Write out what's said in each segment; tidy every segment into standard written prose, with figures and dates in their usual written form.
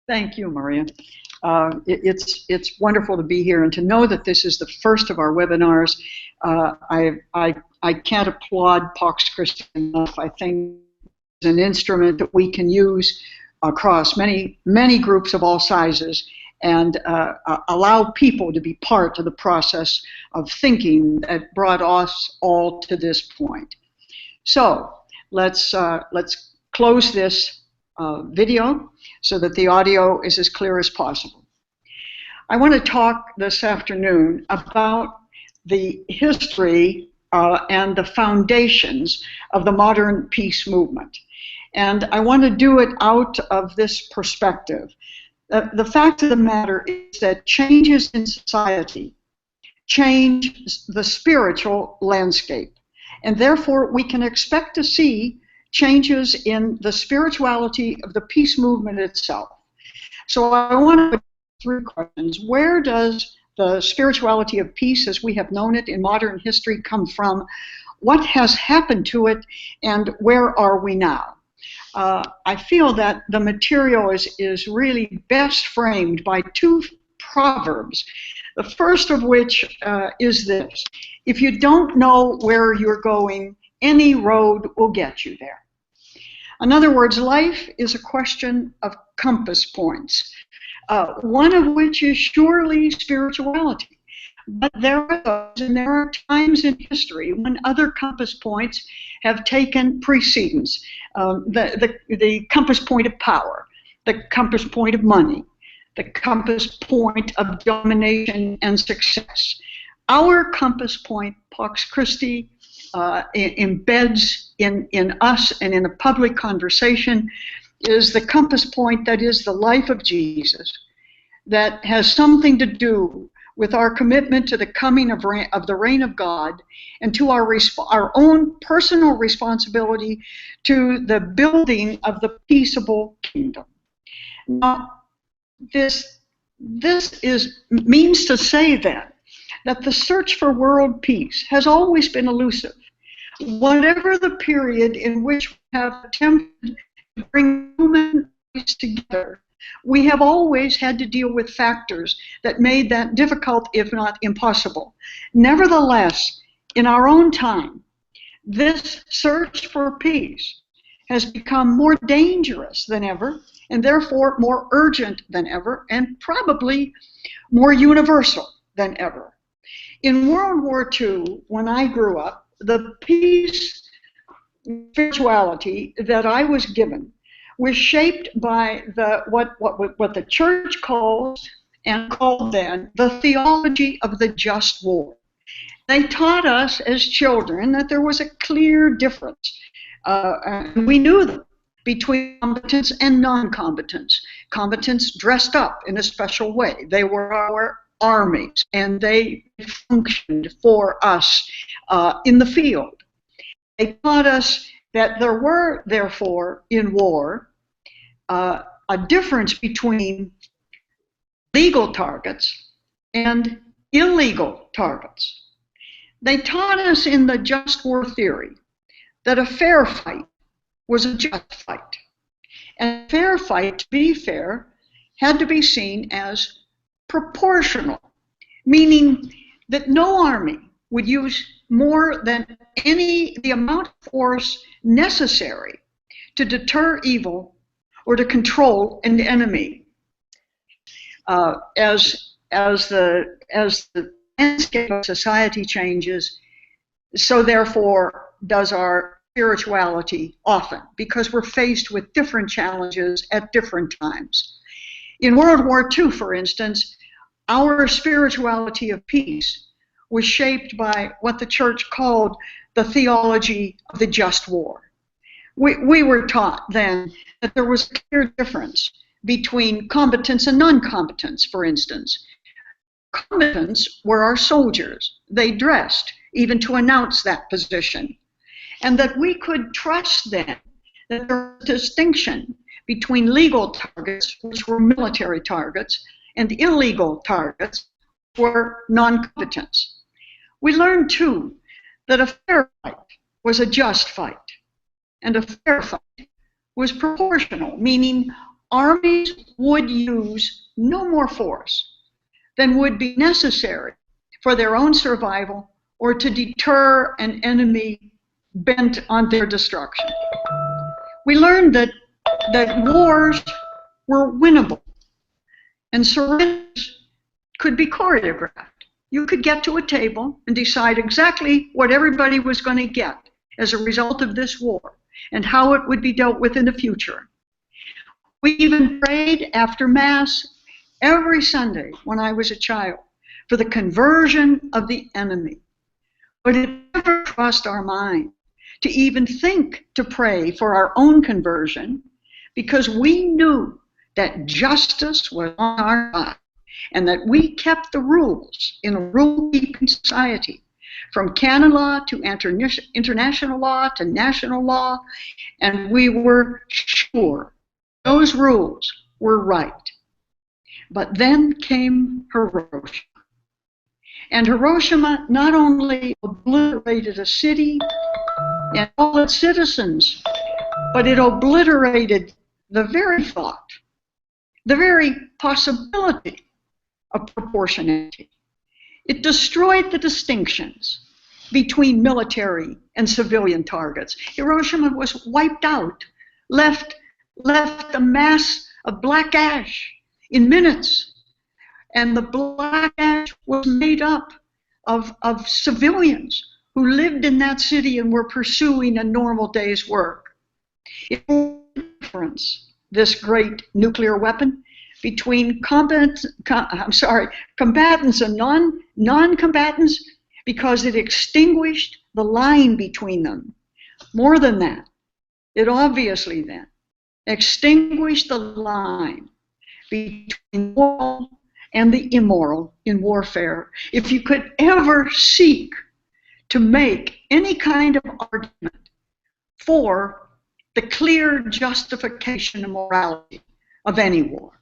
Thank you, Maria. It's wonderful to be here and to know that this is the first of our webinars. I can't applaud Pax Christi enough. I think it's an instrument that we can use across many groups of all sizes and allow people to be part of the process of thinking that brought us all to this point. So let's close this video so that the audio is as clear as possible. I want to talk this afternoon about the history and the foundations of the modern peace movement. And I want to do it out of this perspective. The fact of the matter is that changes in society change the spiritual landscape. And therefore, we can expect to see changes in the spirituality of the peace movement itself. So I want to put three questions. Where does the spirituality of peace as we have known it in modern history come from? What has happened to it, and where are we now? I feel that the material is really best framed by two proverbs. The first of which is this: if you don't know where you're going, any road will get you there. In other words, life is a question of compass points, one of which is surely spirituality. But there are those, and there are times in history when other compass points have taken precedence. The compass point of power, the compass point of money, the compass point of domination and success. Our compass point, Pax Christi, embeds in us and in a public conversation is the compass point that is the life of Jesus, that has something to do with our commitment to the coming of the reign of God and to our own personal responsibility to the building of the peaceable kingdom. Now, this means to say then that the search for world peace has always been elusive. Whatever the period in which we have attempted to bring human race together, we have always had to deal with factors that made that difficult, if not impossible. Nevertheless, in our own time, this search for peace has become more dangerous than ever, and therefore more urgent than ever, and probably more universal than ever. In World War II, when I grew up, the peace spirituality that I was given was shaped by what the church calls, and called then, the theology of the just war. They taught us as children that there was a clear difference. We knew them between combatants and non-combatants. Combatants dressed up in a special way. They were our armies, and they functioned for us in the field. They taught us that there were, therefore, in war, a difference between legal targets and illegal targets. They taught us in the just war theory that a fair fight was a just fight. And a fair fight, to be fair, had to be seen as proportional, meaning that no army would use more than the amount of force necessary to deter evil or to control an enemy. As the landscape of society changes, so therefore does our spirituality often, because we're faced with different challenges at different times. In World War II, for instance, our spirituality of peace was shaped by what the church called the theology of the just war. We were taught then that there was a clear difference between combatants and non-combatants, for instance. Combatants were our soldiers. They dressed even to announce that position. And that we could trust then that there was a distinction between legal targets, which were military targets, and illegal targets, which were non-combatants. We learned, too, that a fair fight was a just fight, and a fair fight was proportional, meaning armies would use no more force than would be necessary for their own survival or to deter an enemy bent on their destruction. We learned that wars were winnable and surrenders could be choreographed. You could get to a table and decide exactly what everybody was going to get as a result of this war and how it would be dealt with in the future. We even prayed after Mass every Sunday when I was a child for the conversion of the enemy. But it never crossed our mind to even think to pray for our own conversion, because we knew that justice was on our side and that we kept the rules in a rule-keeping society, from canon law to international law to national law, and we were sure those rules were right. But then came Hiroshima. And Hiroshima not only obliterated a city and all its citizens, but it obliterated the very thought, the very possibility of proportionality. It destroyed the distinctions between military and civilian targets. Hiroshima was wiped out, left a mass of black ash in minutes. And the black ash was made up of civilians who lived in that city and were pursuing a normal day's work. It was a difference, this great nuclear weapon, between combatants and non-combatants, because it extinguished the line between them. More than that, it obviously then extinguished the line between moral and the immoral in warfare. If you could ever seek to make any kind of argument for the clear justification and morality of any war,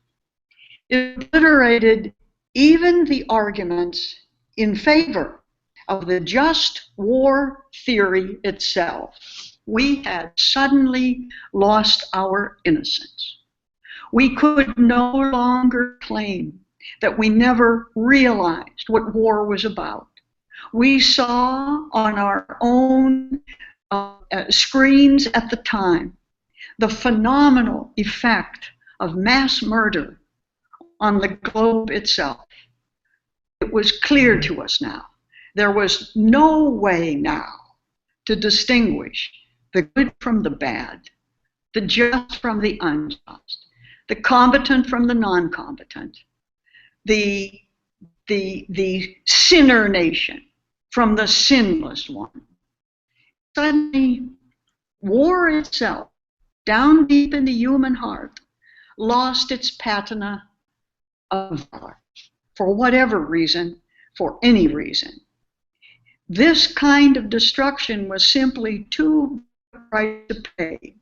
it obliterated even the arguments in favor of the just war theory itself. We had suddenly lost our innocence. We could no longer claim that we never realized what war was about. We saw on our own screens at the time the phenomenal effect of mass murder on the globe itself. It was clear to us now. There was no way now to distinguish the good from the bad, the just from the unjust, the competent from the non-competent, the sinner nation from the sinless one. Suddenly, war itself, down deep in the human heart, lost its patina of valor, for whatever reason, for any reason. This kind of destruction was simply too price to pay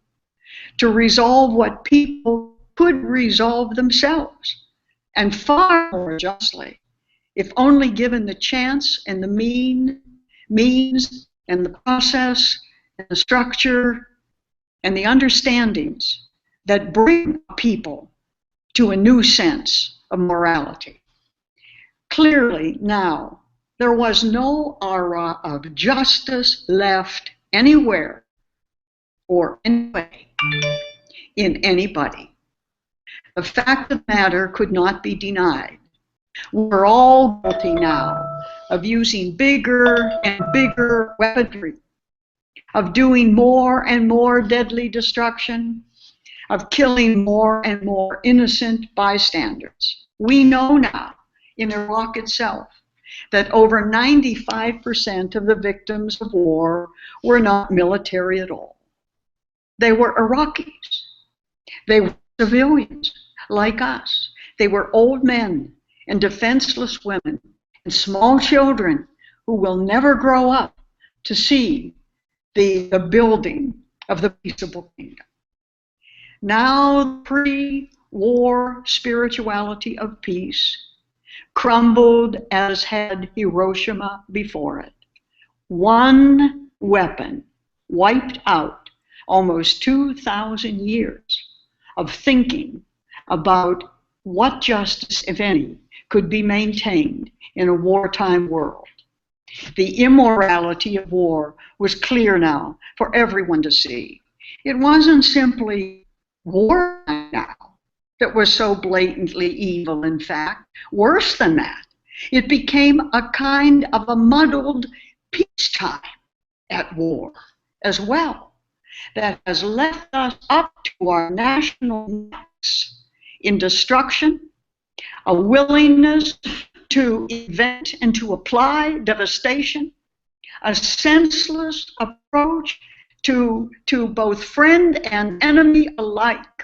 to resolve what people could resolve themselves, and far more justly, if only given the chance and the means and the process and the structure and the understandings that bring people to a new sense of morality. Clearly now, there was no aura of justice left anywhere or anyway in anybody. The fact of the matter could not be denied. We're all guilty now of using bigger and bigger weaponry, of doing more and more deadly destruction, of killing more and more innocent bystanders. We know now in Iraq itself that over 95% of the victims of war were not military at all. They were Iraqis. They were civilians like us. They were old men and defenseless women and small children who will never grow up to see the building of the peaceable kingdom. Now the pre-war spirituality of peace crumbled as had Hiroshima before it. One weapon wiped out almost 2,000 years of thinking about what justice, if any, could be maintained in a wartime world. The immorality of war was clear now for everyone to see. It wasn't simply war now that was so blatantly evil, in fact. Worse than that, it became a kind of a muddled peacetime at war as well that has left us up to our national necks in destruction, a willingness to invent and to apply devastation, a senseless approach to both friend and enemy alike.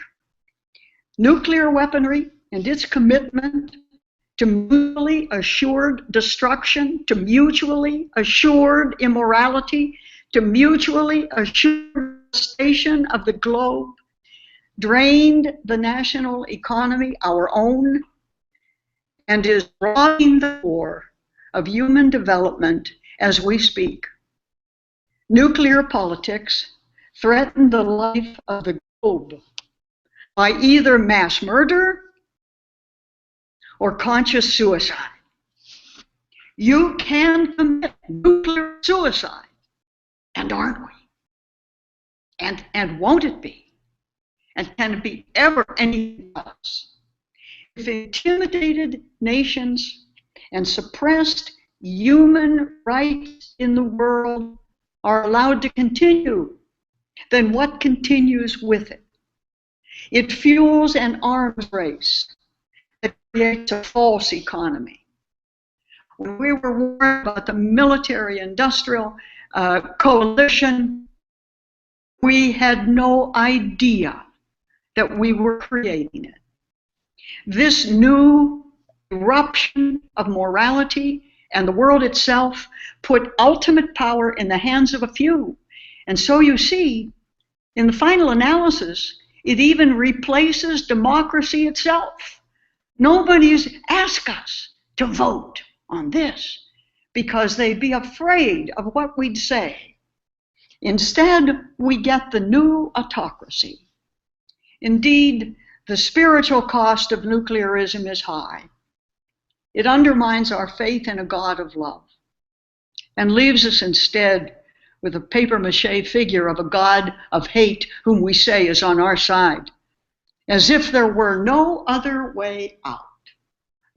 Nuclear weaponry and its commitment to mutually assured destruction, to mutually assured immorality, to mutually assured devastation of the globe, drained the national economy, our own, and is robbing the core of human development as we speak. Nuclear politics threaten the life of the globe by either mass murder or conscious suicide. You can commit nuclear suicide, and aren't we? And won't it be? And can it be ever anything else? If intimidated nations and suppressed human rights in the world are allowed to continue, then what continues with it? It fuels an arms race that creates a false economy. When we were warned about the military-industrial coalition, we had no idea that we were creating it. This new eruption of morality and the world itself put ultimate power in the hands of a few. And so you see, in the final analysis, it even replaces democracy itself. Nobody's asked us to vote on this because they'd be afraid of what we'd say. Instead, we get the new autocracy. Indeed, the spiritual cost of nuclearism is high. It undermines our faith in a God of love and leaves us instead with a papier-mâché figure of a God of hate whom we say is on our side, as if there were no other way out,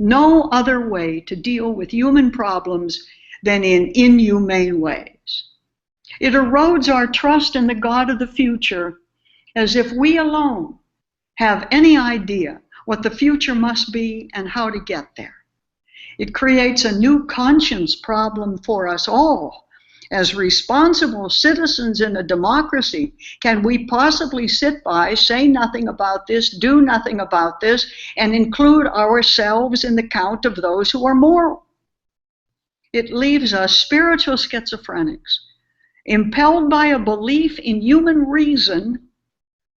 no other way to deal with human problems than in inhumane ways. It erodes our trust in the God of the future, as if we alone have any idea what the future must be and how to get there. It creates a new conscience problem for us all. As responsible citizens in a democracy, can we possibly sit by, say nothing about this, do nothing about this, and include ourselves in the count of those who are moral? It leaves us spiritual schizophrenics, impelled by a belief in human reason,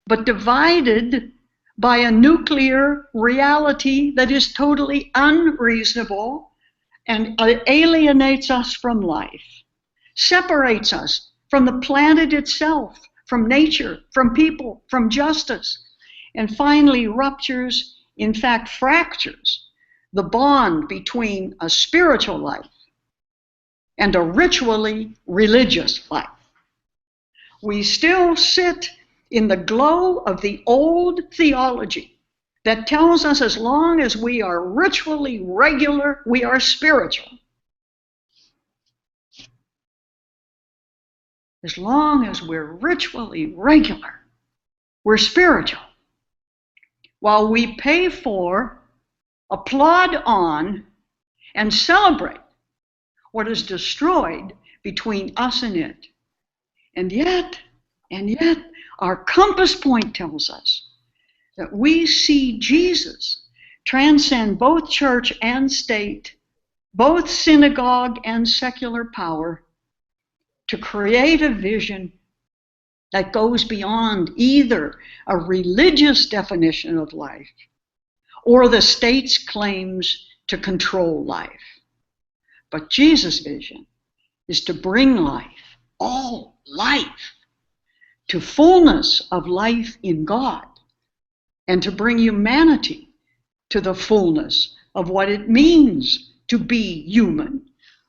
but divided by a nuclear reality that is totally unreasonable and alienates us from life, separates us from the planet itself, from nature, from people, from justice, and finally ruptures, in fact fractures, the bond between a spiritual life and a ritually religious life. We still sit in the glow of the old theology that tells us as long as we are ritually regular, we are spiritual. As long as we're ritually regular, we're spiritual. While we pay for, applaud on, and celebrate what is destroyed between us and it. And yet, our compass point tells us that we see Jesus transcend both church and state, both synagogue and secular power, to create a vision that goes beyond either a religious definition of life or the state's claims to control life. But Jesus' vision is to bring life, all life, to fullness of life in God, and to bring humanity to the fullness of what it means to be human.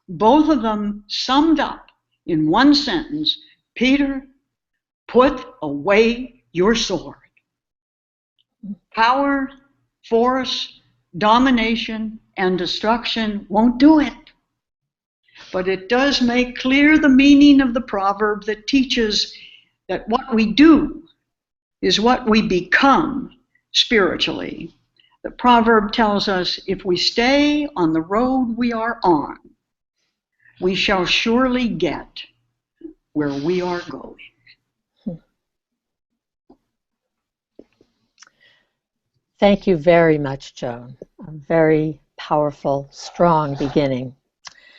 Both of them summed up in one sentence: Peter, put away your sword. Power, force, domination, and destruction won't do it. But it does make clear the meaning of the proverb that teaches that what we do is what we become spiritually. The proverb tells us if we stay on the road we are on, we shall surely get where we are going. Thank you very much, Joan. A very powerful, strong beginning